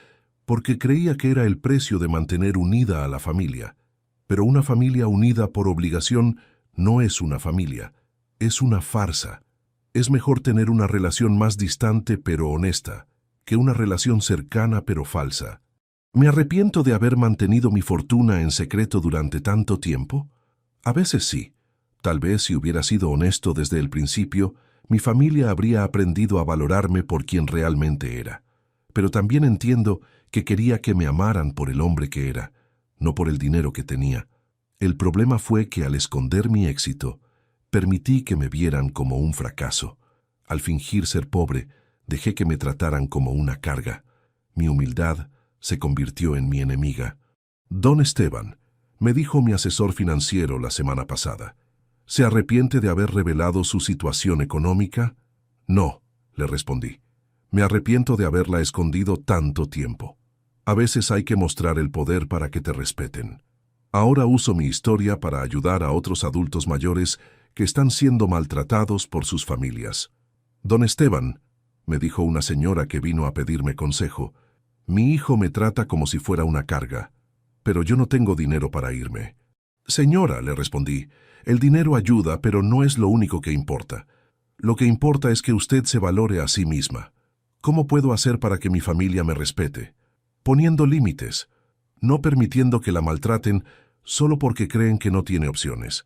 porque creía que era el precio de mantener unida a la familia. Pero una familia unida por obligación no es una familia, es una farsa. Es mejor tener una relación más distante pero honesta, que una relación cercana pero falsa. ¿Me arrepiento de haber mantenido mi fortuna en secreto durante tanto tiempo? A veces sí. Tal vez si hubiera sido honesto desde el principio, mi familia habría aprendido a valorarme por quien realmente era. Pero también entiendo que quería que me amaran por el hombre que era, no por el dinero que tenía. El problema fue que al esconder mi éxito, permití que me vieran como un fracaso. Al fingir ser pobre, dejé que me trataran como una carga. Mi humildad se convirtió en mi enemiga. «Don Esteban», me dijo mi asesor financiero la semana pasada, ¿se arrepiente de haber revelado su situación económica? «No», le respondí. «Me arrepiento de haberla escondido tanto tiempo. A veces hay que mostrar el poder para que te respeten. Ahora uso mi historia para ayudar a otros adultos mayores que están siendo maltratados por sus familias». «Don Esteban», me dijo una señora que vino a pedirme consejo, «mi hijo me trata como si fuera una carga, pero yo no tengo dinero para irme». «Señora», le respondí, «el dinero ayuda, pero no es lo único que importa. Lo que importa es que usted se valore a sí misma. ¿Cómo puedo hacer para que mi familia me respete? Poniendo límites, no permitiendo que la maltraten solo porque creen que no tiene opciones,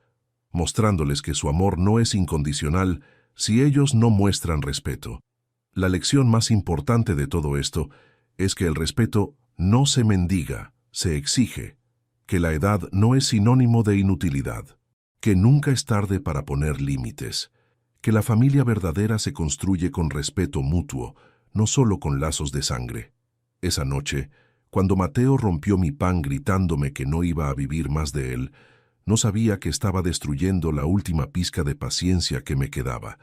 mostrándoles que su amor no es incondicional si ellos no muestran respeto. La lección más importante de todo esto es que el respeto no se mendiga, se exige, que la edad no es sinónimo de inutilidad, que nunca es tarde para poner límites, que la familia verdadera se construye con respeto mutuo, no solo con lazos de sangre. Esa noche, cuando Mateo rompió mi pan gritándome que no iba a vivir más de él, no sabía que estaba destruyendo la última pizca de paciencia que me quedaba.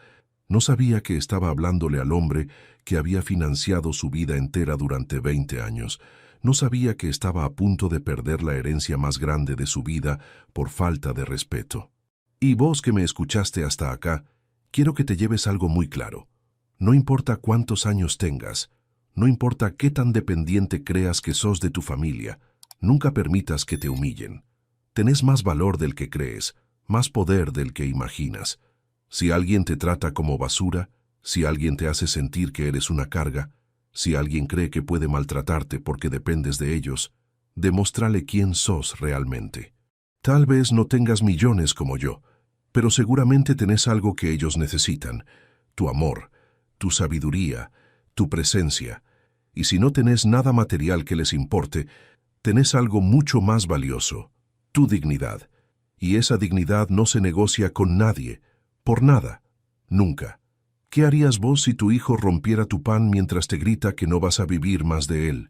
No sabía que estaba hablándole al hombre que había financiado su vida entera durante 20 años. No sabía que estaba a punto de perder la herencia más grande de su vida por falta de respeto. Y vos que me escuchaste hasta acá, quiero que te lleves algo muy claro. No importa cuántos años tengas, no importa qué tan dependiente creas que sos de tu familia, nunca permitas que te humillen. Tenés más valor del que crees, más poder del que imaginas. Si alguien te trata como basura, si alguien te hace sentir que eres una carga, si alguien cree que puede maltratarte porque dependes de ellos, demóstrale quién sos realmente. Tal vez no tengas millones como yo, pero seguramente tenés algo que ellos necesitan, tu amor, tu sabiduría, tu presencia. Y si no tenés nada material que les importe, tenés algo mucho más valioso, tu dignidad. Y esa dignidad no se negocia con nadie, por nada, nunca. ¿Qué harías vos si tu hijo rompiera tu pan mientras te grita que no vas a vivir más de él?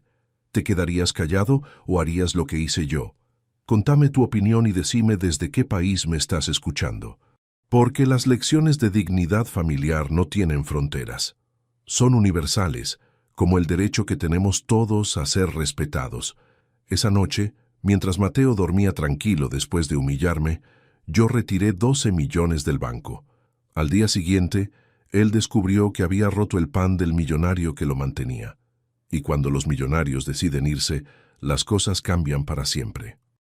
¿Te quedarías callado o harías lo que hice yo? Contame tu opinión y decime desde qué país me estás escuchando. Porque las lecciones de dignidad familiar no tienen fronteras. Son universales, como el derecho que tenemos todos a ser respetados. Esa noche, mientras Mateo dormía tranquilo después de humillarme, yo retiré 12 millones del banco. Al día siguiente, él descubrió que había roto el pan del millonario que lo mantenía. Y cuando los millonarios deciden irse, las cosas cambian para siempre.